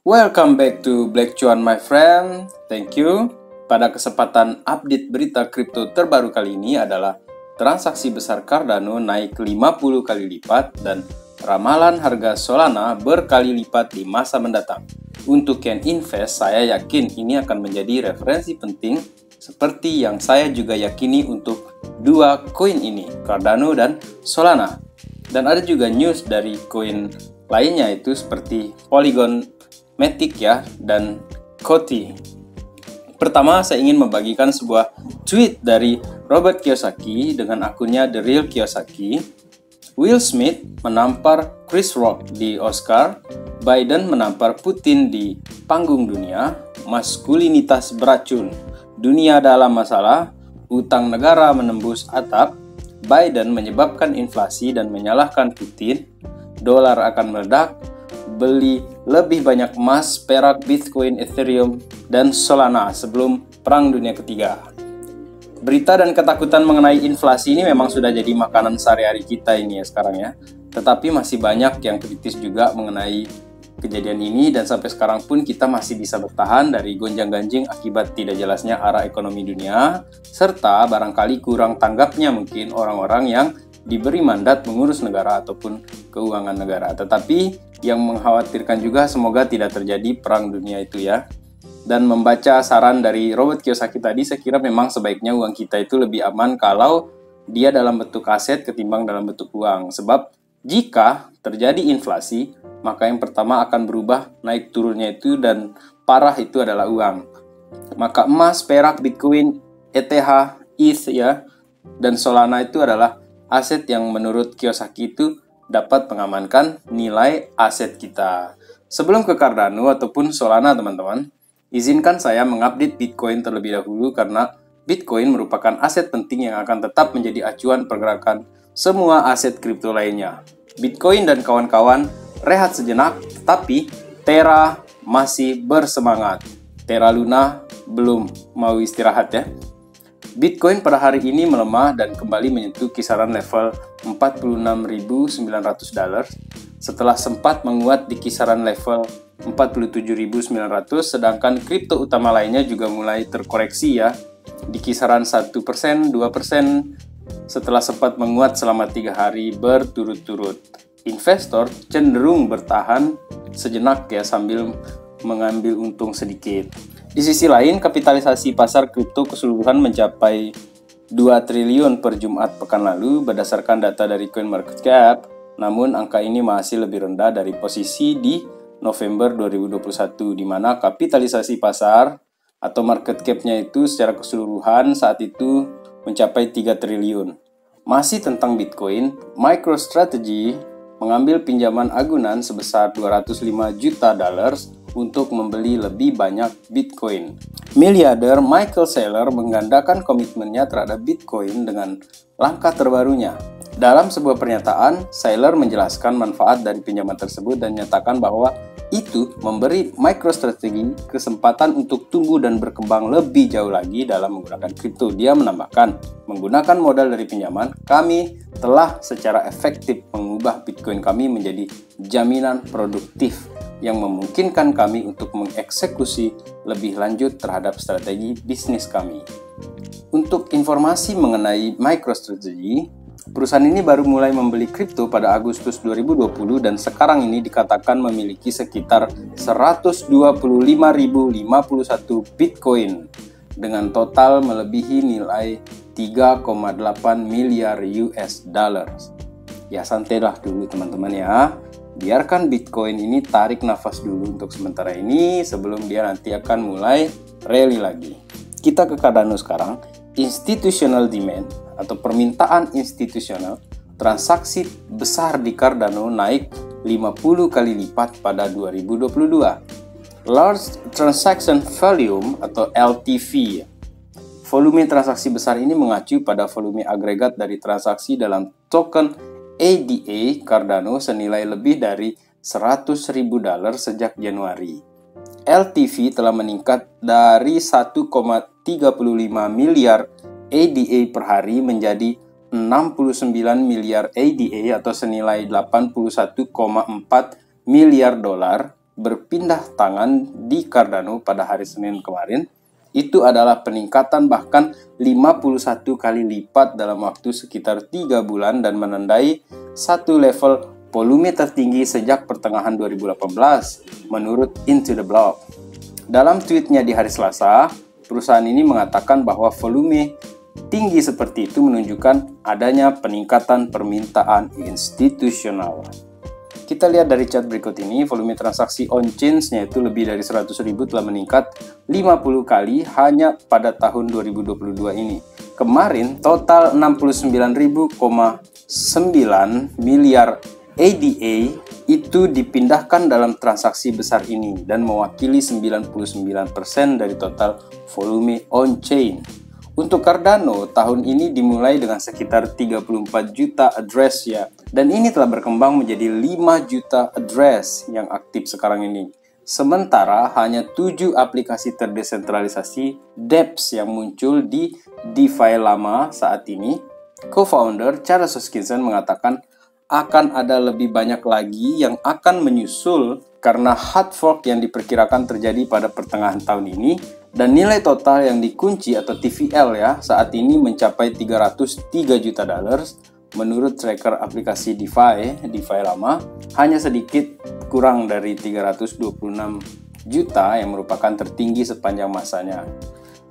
Welcome back to Black Cuan my friend. Thank you. Pada kesempatan update berita kripto terbaru kali ini adalah transaksi besar Cardano naik 50 kali lipat dan ramalan harga Solana berkali lipat di masa mendatang. Untuk yang invest, saya yakin ini akan menjadi referensi penting seperti yang saya juga yakini untuk dua koin ini, Cardano dan Solana. Dan ada juga news dari koin lainnya itu seperti Polygon Matic ya, dan Koti. Pertama, saya ingin membagikan sebuah tweet dari Robert Kiyosaki dengan akunnya The Real Kiyosaki. Will Smith menampar Chris Rock di Oscar, Biden menampar Putin di panggung dunia, maskulinitas beracun, dunia dalam masalah, utang negara menembus atap, Biden menyebabkan inflasi dan menyalahkan Putin, dolar akan meledak, beli lebih banyak emas, perak, Bitcoin, Ethereum, dan Solana sebelum Perang Dunia Ketiga. Berita dan ketakutan mengenai inflasi ini memang sudah jadi makanan sehari-hari kita ini ya sekarang ya. Tetapi masih banyak yang kritis juga mengenai kejadian ini dan sampai sekarang pun kita masih bisa bertahan dari gonjang-ganjing akibat tidak jelasnya arah ekonomi dunia, serta barangkali kurang tanggapnya mungkin orang-orang yang diberi mandat mengurus negara ataupun keuangan negara. Tetapi yang mengkhawatirkan juga semoga tidak terjadi perang dunia itu ya. Dan membaca saran dari Robert Kiyosaki tadi, saya kira memang sebaiknya uang kita itu lebih aman kalau dia dalam bentuk aset ketimbang dalam bentuk uang. Sebab jika terjadi inflasi, maka yang pertama akan berubah naik turunnya itu dan parah itu adalah uang. Maka emas, perak, Bitcoin, ETH, ETH ya, dan Solana itu adalah aset yang menurut Kiyosaki itu dapat mengamankan nilai aset kita. Sebelum ke Cardano ataupun Solana teman-teman, izinkan saya mengupdate Bitcoin terlebih dahulu karena Bitcoin merupakan aset penting yang akan tetap menjadi acuan pergerakan semua aset kripto lainnya. Bitcoin dan kawan-kawan rehat sejenak, tetapi Terra masih bersemangat. Terra Luna belum mau istirahat ya. Bitcoin pada hari ini melemah dan kembali menyentuh kisaran level $46.900 setelah sempat menguat di kisaran level 47.900, sedangkan kripto utama lainnya juga mulai terkoreksi ya di kisaran 1%, 2% setelah sempat menguat selama 3 hari berturut-turut. Investor cenderung bertahan sejenak ya sambil mengambil untung sedikit. Di sisi lain, kapitalisasi pasar kripto keseluruhan mencapai 2 triliun per Jumat pekan lalu berdasarkan data dari CoinMarketCap, namun angka ini masih lebih rendah dari posisi di November 2021, di mana kapitalisasi pasar atau market cap-nya itu secara keseluruhan saat itu mencapai 3 triliun. Masih tentang Bitcoin, MicroStrategy mengambil pinjaman agunan sebesar $205 juta untuk membeli lebih banyak Bitcoin. Miliarder Michael Saylor menggandakan komitmennya terhadap Bitcoin dengan langkah terbarunya. Dalam sebuah pernyataan, Saylor menjelaskan manfaat dari pinjaman tersebut dan menyatakan bahwa itu memberi MicroStrategy kesempatan untuk tumbuh dan berkembang lebih jauh lagi dalam menggunakan kripto. Dia menambahkan, menggunakan modal dari pinjaman, kami telah secara efektif mengubah Bitcoin kami menjadi jaminan produktif yang memungkinkan kami untuk mengeksekusi lebih lanjut terhadap strategi bisnis kami. Untuk informasi mengenai MicroStrategy, perusahaan ini baru mulai membeli kripto pada Agustus 2020 dan sekarang ini dikatakan memiliki sekitar 125.051 Bitcoin dengan total melebihi nilai 3,8 miliar US dollars. Ya santailah dulu teman-teman ya. Biarkan Bitcoin ini tarik nafas dulu untuk sementara ini sebelum dia nanti akan mulai rally lagi. Kita ke Cardano sekarang. Institutional demand atau permintaan institusional, transaksi besar di Cardano naik 50 kali lipat pada 2022. Large Transaction Volume atau LTV. Volume transaksi besar ini mengacu pada volume agregat dari transaksi dalam token ADA Cardano senilai lebih dari $100.000 sejak Januari. LTV telah meningkat dari 1,35 miliar ADA per hari menjadi 69 miliar ADA atau senilai 81,4 miliar dolar berpindah tangan di Cardano pada hari Senin kemarin, itu adalah peningkatan bahkan 51 kali lipat dalam waktu sekitar 3 bulan dan menandai satu level volume tertinggi sejak pertengahan 2018 menurut Into the Block. Dalam tweetnya di hari Selasa, perusahaan ini mengatakan bahwa volume tinggi seperti itu menunjukkan adanya peningkatan permintaan institusional. Kita lihat dari chart berikut ini, volume transaksi on-chain-nya itu lebih dari 100.000 telah meningkat 50 kali hanya pada tahun 2022 ini. Kemarin total 69.9 miliar ADA itu dipindahkan dalam transaksi besar ini dan mewakili 99% dari total volume on-chain. Untuk Cardano, tahun ini dimulai dengan sekitar 34 juta address ya, dan ini telah berkembang menjadi 5 juta address yang aktif sekarang ini. Sementara hanya 7 aplikasi terdesentralisasi dApps yang muncul di DeFi lama saat ini. Co-founder Charles Hoskinson mengatakan akan ada lebih banyak lagi yang akan menyusul karena hard fork yang diperkirakan terjadi pada pertengahan tahun ini, dan nilai total yang dikunci atau TVL ya saat ini mencapai 303 juta dollars. Menurut tracker aplikasi DeFi lama, hanya sedikit kurang dari 326 juta yang merupakan tertinggi sepanjang masanya.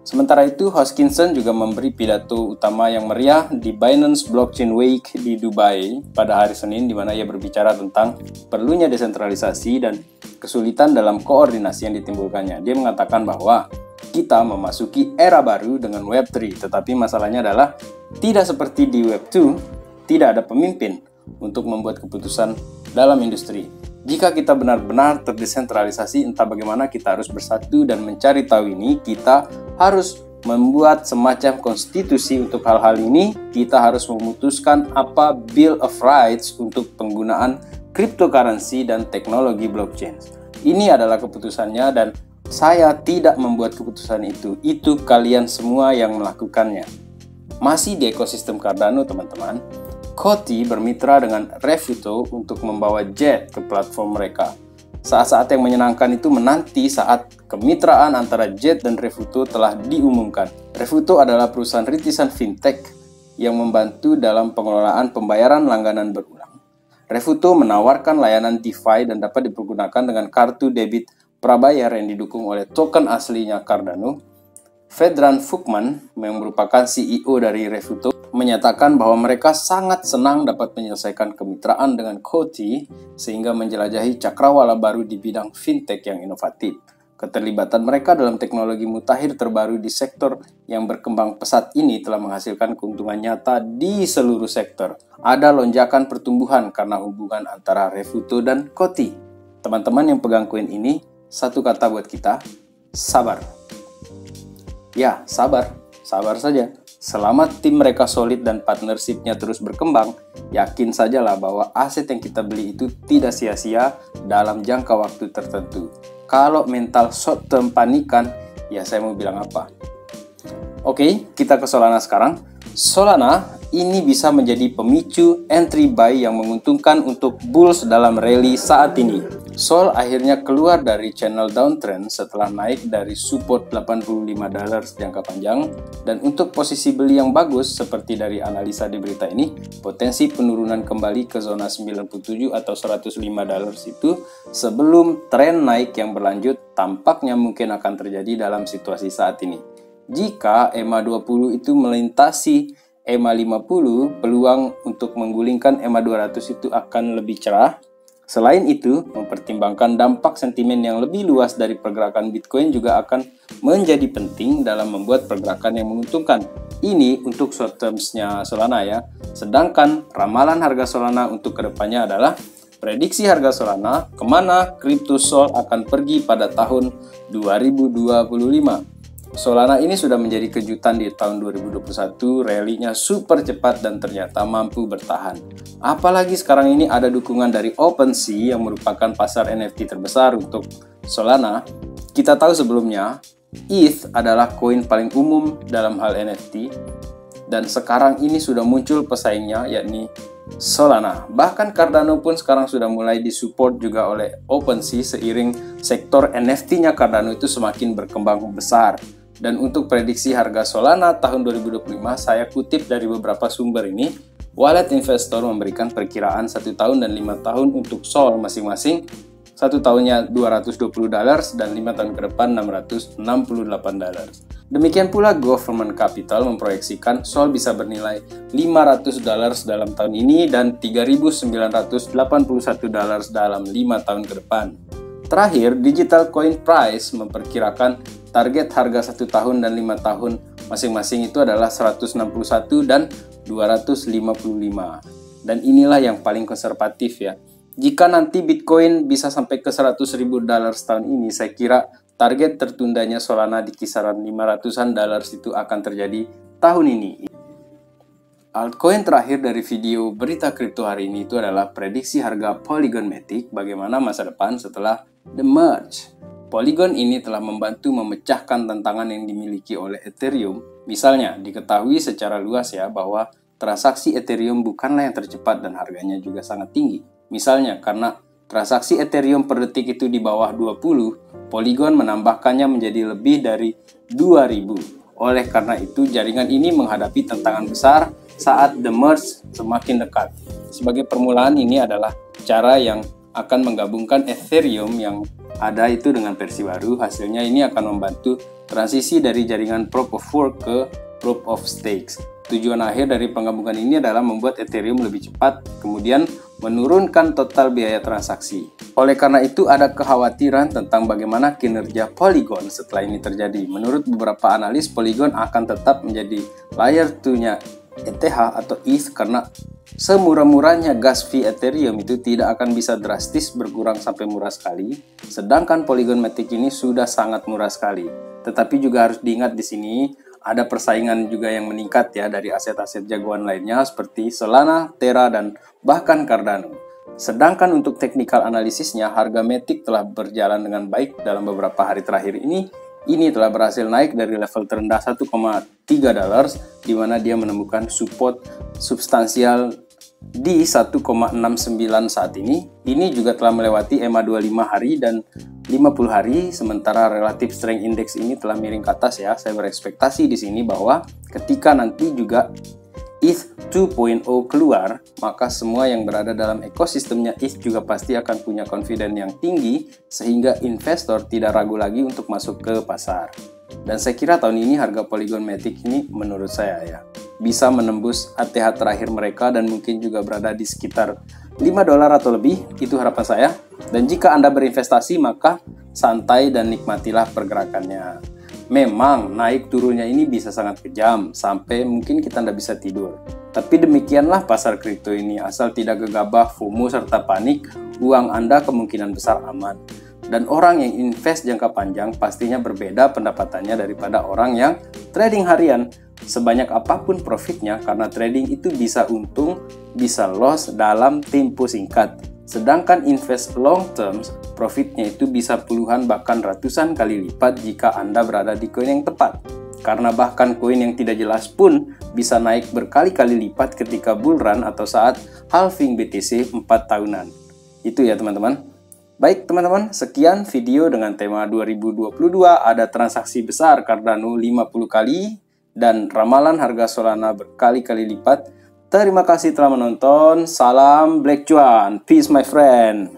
Sementara itu, Hoskinson juga memberi pidato utama yang meriah di Binance Blockchain Week di Dubai pada hari Senin, di mana ia berbicara tentang perlunya desentralisasi dan kesulitan dalam koordinasi yang ditimbulkannya. Dia mengatakan bahwa kita memasuki era baru dengan Web3, tetapi masalahnya adalah tidak seperti di Web2, tidak ada pemimpin untuk membuat keputusan dalam industri. Jika kita benar-benar terdesentralisasi, entah bagaimana kita harus bersatu dan mencari tahu ini, kita harus membuat semacam konstitusi untuk hal-hal ini. Kita harus memutuskan apa Bill of Rights untuk penggunaan cryptocurrency dan teknologi blockchain. Ini adalah keputusannya dan saya tidak membuat keputusan itu kalian semua yang melakukannya. Masih di ekosistem Cardano teman-teman, Coty bermitra dengan Refuto untuk membawa Jet ke platform mereka. Saat-saat yang menyenangkan itu menanti saat kemitraan antara Jet dan Refuto telah diumumkan. Refuto adalah perusahaan rintisan fintech yang membantu dalam pengelolaan pembayaran langganan berulang. Refuto menawarkan layanan DeFi dan dapat dipergunakan dengan kartu debit prabayar yang didukung oleh token aslinya Cardano. Vedran Fugman, yang merupakan CEO dari Refuto, menyatakan bahwa mereka sangat senang dapat menyelesaikan kemitraan dengan Coty sehingga menjelajahi cakrawala baru di bidang fintech yang inovatif. Keterlibatan mereka dalam teknologi mutakhir terbaru di sektor yang berkembang pesat ini telah menghasilkan keuntungan nyata di seluruh sektor. Ada lonjakan pertumbuhan karena hubungan antara Refuto dan Coty. Teman-teman yang pegang koin ini, satu kata buat kita, sabar. Ya, sabar saja. Selama tim mereka solid dan partnership-nya terus berkembang, yakin sajalah bahwa aset yang kita beli itu tidak sia-sia dalam jangka waktu tertentu. Kalau mental short term panikan, ya saya mau bilang apa? Oke, kita ke Solana sekarang. Solana ini bisa menjadi pemicu entry buy yang menguntungkan untuk bulls dalam rally saat ini. Sol akhirnya keluar dari channel downtrend setelah naik dari support $85 jangka panjang, dan untuk posisi beli yang bagus seperti dari analisa di berita ini, potensi penurunan kembali ke zona 97 atau $105 itu sebelum tren naik yang berlanjut tampaknya mungkin akan terjadi dalam situasi saat ini. Jika EMA 20 itu melintasi EMA 50, peluang untuk menggulingkan EMA 200 itu akan lebih cerah. Selain itu, mempertimbangkan dampak sentimen yang lebih luas dari pergerakan Bitcoin juga akan menjadi penting dalam membuat pergerakan yang menguntungkan. Ini untuk short terms-nya Solana ya. Sedangkan ramalan harga Solana untuk kedepannya adalah prediksi harga Solana kemana CryptoSol akan pergi pada tahun 2025. Solana ini sudah menjadi kejutan di tahun 2021, rally-nya super cepat dan ternyata mampu bertahan. Apalagi sekarang ini ada dukungan dari OpenSea yang merupakan pasar NFT terbesar untuk Solana. Kita tahu sebelumnya, ETH adalah koin paling umum dalam hal NFT, dan sekarang ini sudah muncul pesaingnya yakni Solana. Bahkan Cardano pun sekarang sudah mulai disupport juga oleh OpenSea seiring sektor NFT-nya Cardano itu semakin berkembang besar. Dan untuk prediksi harga Solana tahun 2025, saya kutip dari beberapa sumber ini, Wallet Investor memberikan perkiraan 1 tahun dan 5 tahun untuk Sol masing-masing. 1 tahunnya $220 dan 5 tahun ke depan $668. Demikian pula Government Capital memproyeksikan Sol bisa bernilai $500 dalam tahun ini dan $3.981 dalam 5 tahun ke depan. Terakhir, Digital Coin Price memperkirakan target harga 1 tahun dan 5 tahun masing-masing itu adalah 161 dan 255. Dan inilah yang paling konservatif ya. Jika nanti Bitcoin bisa sampai ke $100.000 tahun ini, saya kira target tertundanya Solana di kisaran $500-an itu akan terjadi tahun ini. Altcoin terakhir dari video berita kripto hari ini itu adalah prediksi harga Polygon Matic bagaimana masa depan setelah The Merge. Polygon ini telah membantu memecahkan tantangan yang dimiliki oleh Ethereum. Misalnya, diketahui secara luas ya bahwa transaksi Ethereum bukanlah yang tercepat dan harganya juga sangat tinggi. Misalnya, karena transaksi Ethereum per detik itu di bawah 20, Polygon menambahkannya menjadi lebih dari 2000. Oleh karena itu, jaringan ini menghadapi tantangan besar saat The Merge semakin dekat. Sebagai permulaan, ini adalah cara yang akan menggabungkan Ethereum yang ada itu dengan versi baru. Hasilnya ini akan membantu transisi dari jaringan Proof of Work ke Proof of Stakes. Tujuan akhir dari penggabungan ini adalah membuat Ethereum lebih cepat, kemudian menurunkan total biaya transaksi. Oleh karena itu, ada kekhawatiran tentang bagaimana kinerja Polygon setelah ini terjadi. Menurut beberapa analis, Polygon akan tetap menjadi layer 2-nya ETH atau ETH karena semurah-murahnya gas fee Ethereum itu tidak akan bisa drastis berkurang sampai murah sekali, sedangkan Polygon Matic ini sudah sangat murah sekali. Tetapi juga harus diingat di sini ada persaingan juga yang meningkat ya dari aset-aset jagoan lainnya seperti Solana, Terra, dan bahkan Cardano. Sedangkan untuk technical analisisnya, harga Matic telah berjalan dengan baik dalam beberapa hari terakhir ini. Ini telah berhasil naik dari level terendah $1,3 di mana dia menemukan support substansial di 1,69 saat ini. Ini juga telah melewati EMA 25 hari dan 50 hari, sementara relative strength index ini telah miring ke atas ya. Saya berekspektasi di sini bahwa ketika nanti juga ETH 2.0 keluar, maka semua yang berada dalam ekosistemnya ETH juga pasti akan punya confidence yang tinggi sehingga investor tidak ragu lagi untuk masuk ke pasar. Dan saya kira tahun ini harga Polygon Matic ini menurut saya ya bisa menembus ATH terakhir mereka dan mungkin juga berada di sekitar $5 atau lebih, itu harapan saya. Dan jika Anda berinvestasi maka santai dan nikmatilah pergerakannya. Memang naik turunnya ini bisa sangat kejam sampai mungkin kita tidak bisa tidur. Tapi demikianlah pasar kripto ini, asal tidak gegabah, FOMO serta panik, uang Anda kemungkinan besar aman. Dan orang yang invest jangka panjang pastinya berbeda pendapatannya daripada orang yang trading harian. Sebanyak apapun profitnya, karena trading itu bisa untung, bisa loss dalam tempo singkat. Sedangkan invest long term, profitnya itu bisa puluhan bahkan ratusan kali lipat jika Anda berada di koin yang tepat. Karena bahkan koin yang tidak jelas pun bisa naik berkali-kali lipat ketika bull run atau saat halving BTC 4 tahunan. Itu ya teman-teman. Baik teman-teman, sekian video dengan tema 2022 ada transaksi besar Cardano 50 kali dan ramalan harga Solana berkali-kali lipat. Terima kasih telah menonton. Salam Black Cuan. Peace my friend.